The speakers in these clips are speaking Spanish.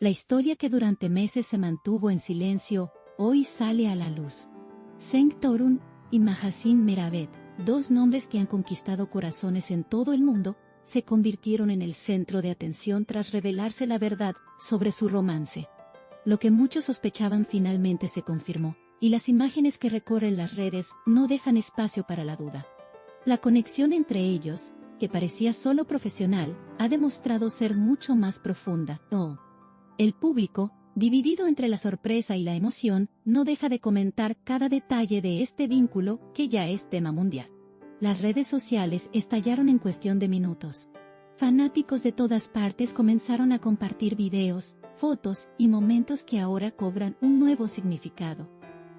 La historia que durante meses se mantuvo en silencio, hoy sale a la luz. Cenk Torun y Mahasin Meravet, dos nombres que han conquistado corazones en todo el mundo, se convirtieron en el centro de atención tras revelarse la verdad sobre su romance. Lo que muchos sospechaban finalmente se confirmó, y las imágenes que recorren las redes no dejan espacio para la duda. La conexión entre ellos, que parecía solo profesional, ha demostrado ser mucho más profunda. El público, dividido entre la sorpresa y la emoción, no deja de comentar cada detalle de este vínculo que ya es tema mundial. Las redes sociales estallaron en cuestión de minutos. Fanáticos de todas partes comenzaron a compartir videos, fotos y momentos que ahora cobran un nuevo significado.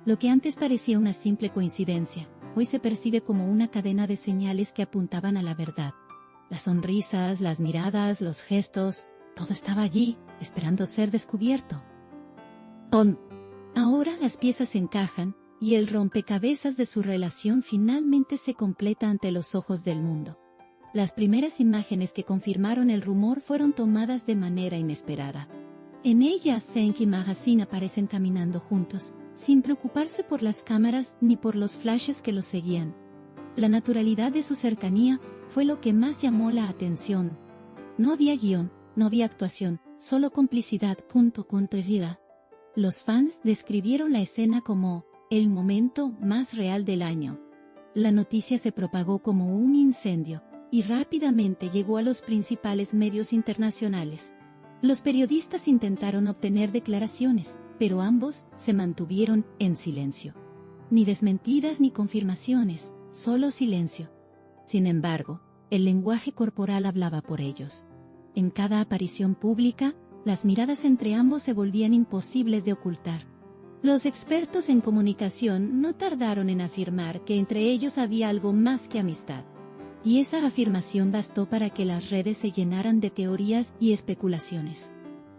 Lo que antes parecía una simple coincidencia, hoy se percibe como una cadena de señales que apuntaban a la verdad. Las sonrisas, las miradas, los gestos, todo estaba allí, esperando ser descubierto. Ahora las piezas encajan, y el rompecabezas de su relación finalmente se completa ante los ojos del mundo. Las primeras imágenes que confirmaron el rumor fueron tomadas de manera inesperada. En ellas Cenk y Mahasin aparecen caminando juntos, sin preocuparse por las cámaras ni por los flashes que los seguían. La naturalidad de su cercanía fue lo que más llamó la atención. No había guión, no había actuación, solo complicidad. Los fans describieron la escena como el momento más real del año. La noticia se propagó como un incendio, y rápidamente llegó a los principales medios internacionales. Los periodistas intentaron obtener declaraciones, pero ambos se mantuvieron en silencio. Ni desmentidas ni confirmaciones, solo silencio. Sin embargo, el lenguaje corporal hablaba por ellos. En cada aparición pública, las miradas entre ambos se volvían imposibles de ocultar. Los expertos en comunicación no tardaron en afirmar que entre ellos había algo más que amistad. Y esa afirmación bastó para que las redes se llenaran de teorías y especulaciones.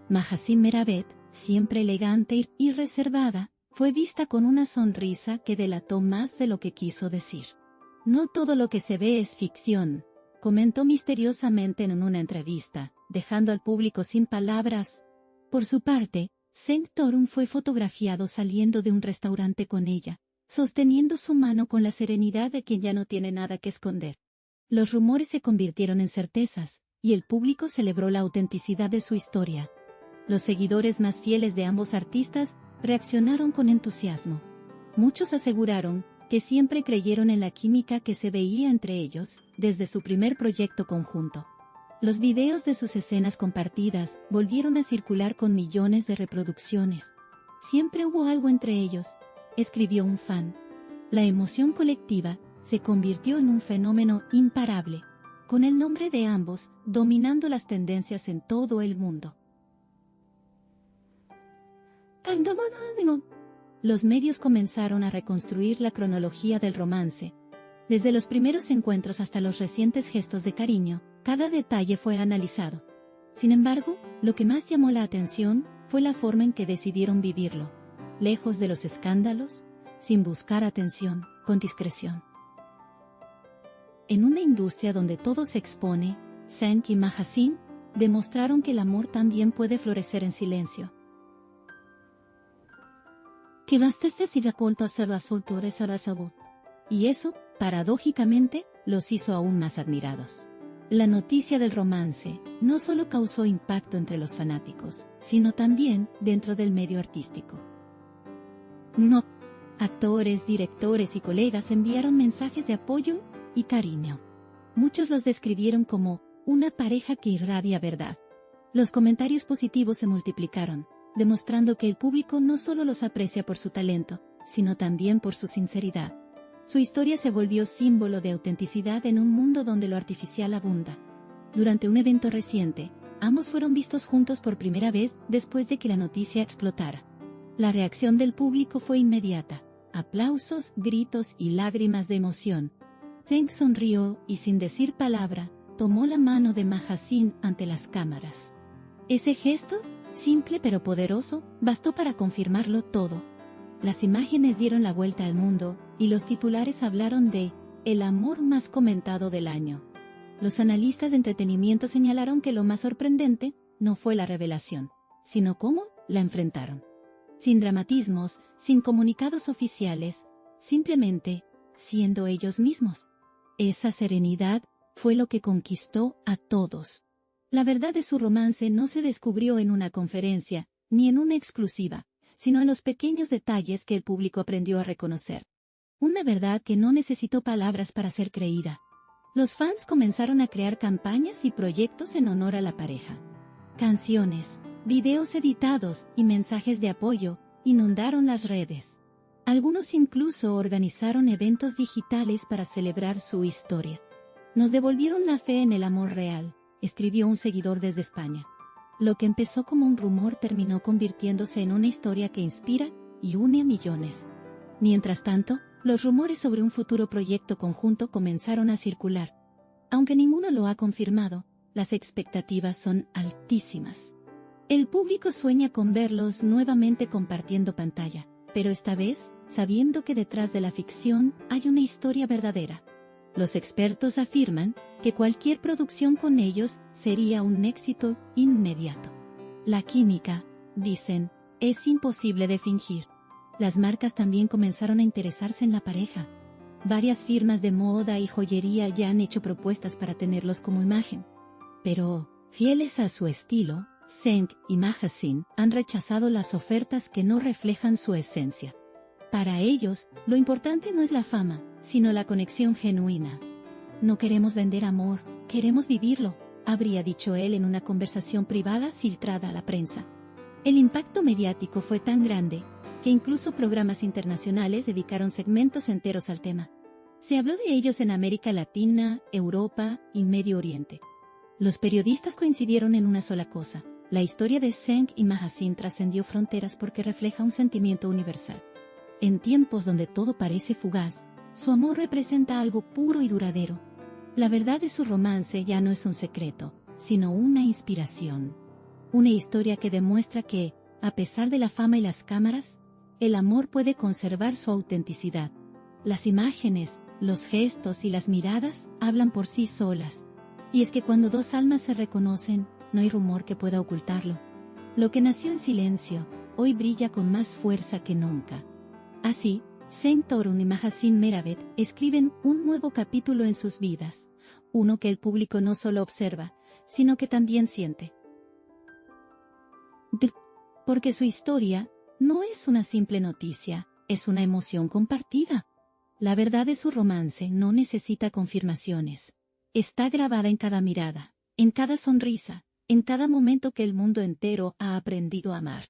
Mahasin Meravet, siempre elegante y reservada, fue vista con una sonrisa que delató más de lo que quiso decir. No todo lo que se ve es ficción, comentó misteriosamente en una entrevista, dejando al público sin palabras. Por su parte, Cenk Torun fue fotografiado saliendo de un restaurante con ella, sosteniendo su mano con la serenidad de quien ya no tiene nada que esconder. Los rumores se convirtieron en certezas, y el público celebró la autenticidad de su historia. Los seguidores más fieles de ambos artistas reaccionaron con entusiasmo. Muchos aseguraron que siempre creyeron en la química que se veía entre ellos, desde su primer proyecto conjunto. Los videos de sus escenas compartidas volvieron a circular con millones de reproducciones. Siempre hubo algo entre ellos, escribió un fan. La emoción colectiva se convirtió en un fenómeno imparable, con el nombre de ambos dominando las tendencias en todo el mundo. Los medios comenzaron a reconstruir la cronología del romance. Desde los primeros encuentros hasta los recientes gestos de cariño, cada detalle fue analizado. Sin embargo, lo que más llamó la atención fue la forma en que decidieron vivirlo, lejos de los escándalos, sin buscar atención, con discreción. En una industria donde todo se expone, Cenk y Mahasin demostraron que el amor también puede florecer en silencio. Y eso, paradójicamente, los hizo aún más admirados. La noticia del romance no solo causó impacto entre los fanáticos, sino también dentro del medio artístico. Actores, directores y colegas enviaron mensajes de apoyo y cariño. Muchos los describieron como una pareja que irradia verdad. Los comentarios positivos se multiplicaron, demostrando que el público no solo los aprecia por su talento, sino también por su sinceridad. Su historia se volvió símbolo de autenticidad en un mundo donde lo artificial abunda. Durante un evento reciente, ambos fueron vistos juntos por primera vez después de que la noticia explotara. La reacción del público fue inmediata: aplausos, gritos y lágrimas de emoción. Cenk sonrió y, sin decir palabra, tomó la mano de Mahasin ante las cámaras. Ese gesto, simple pero poderoso, bastó para confirmarlo todo. Las imágenes dieron la vuelta al mundo, y los titulares hablaron de el amor más comentado del año. Los analistas de entretenimiento señalaron que lo más sorprendente no fue la revelación, sino cómo la enfrentaron. Sin dramatismos, sin comunicados oficiales, simplemente siendo ellos mismos. Esa serenidad fue lo que conquistó a todos. La verdad de su romance no se descubrió en una conferencia, ni en una exclusiva, sino en los pequeños detalles que el público aprendió a reconocer. Una verdad que no necesitó palabras para ser creída. Los fans comenzaron a crear campañas y proyectos en honor a la pareja. Canciones, videos editados y mensajes de apoyo inundaron las redes. Algunos incluso organizaron eventos digitales para celebrar su historia. Nos devolvieron la fe en el amor real, escribió un seguidor desde España. Lo que empezó como un rumor terminó convirtiéndose en una historia que inspira y une a millones. Mientras tanto, los rumores sobre un futuro proyecto conjunto comenzaron a circular. Aunque ninguno lo ha confirmado, las expectativas son altísimas. El público sueña con verlos nuevamente compartiendo pantalla, pero esta vez, sabiendo que detrás de la ficción hay una historia verdadera. Los expertos afirman que cualquier producción con ellos sería un éxito inmediato. La química, dicen, es imposible de fingir. Las marcas también comenzaron a interesarse en la pareja. Varias firmas de moda y joyería ya han hecho propuestas para tenerlos como imagen. Pero, fieles a su estilo, Zeng y Mahasin han rechazado las ofertas que no reflejan su esencia. Para ellos, lo importante no es la fama, sino la conexión genuina. No queremos vender amor, queremos vivirlo, habría dicho él en una conversación privada filtrada a la prensa. El impacto mediático fue tan grande que incluso programas internacionales dedicaron segmentos enteros al tema. Se habló de ellos en América Latina, Europa y Medio Oriente. Los periodistas coincidieron en una sola cosa: la historia de Zeng y Mahasin trascendió fronteras porque refleja un sentimiento universal. En tiempos donde todo parece fugaz, su amor representa algo puro y duradero. La verdad de su romance ya no es un secreto, sino una inspiración. Una historia que demuestra que, a pesar de la fama y las cámaras, el amor puede conservar su autenticidad. Las imágenes, los gestos y las miradas hablan por sí solas. Y es que cuando dos almas se reconocen, no hay rumor que pueda ocultarlo. Lo que nació en silencio, hoy brilla con más fuerza que nunca. Así, Zeng Torun y Mahasin Meravet escriben un nuevo capítulo en sus vidas, uno que el público no solo observa, sino que también siente. Porque su historia no es una simple noticia, es una emoción compartida. La verdad de su romance no necesita confirmaciones. Está grabada en cada mirada, en cada sonrisa, en cada momento que el mundo entero ha aprendido a amar.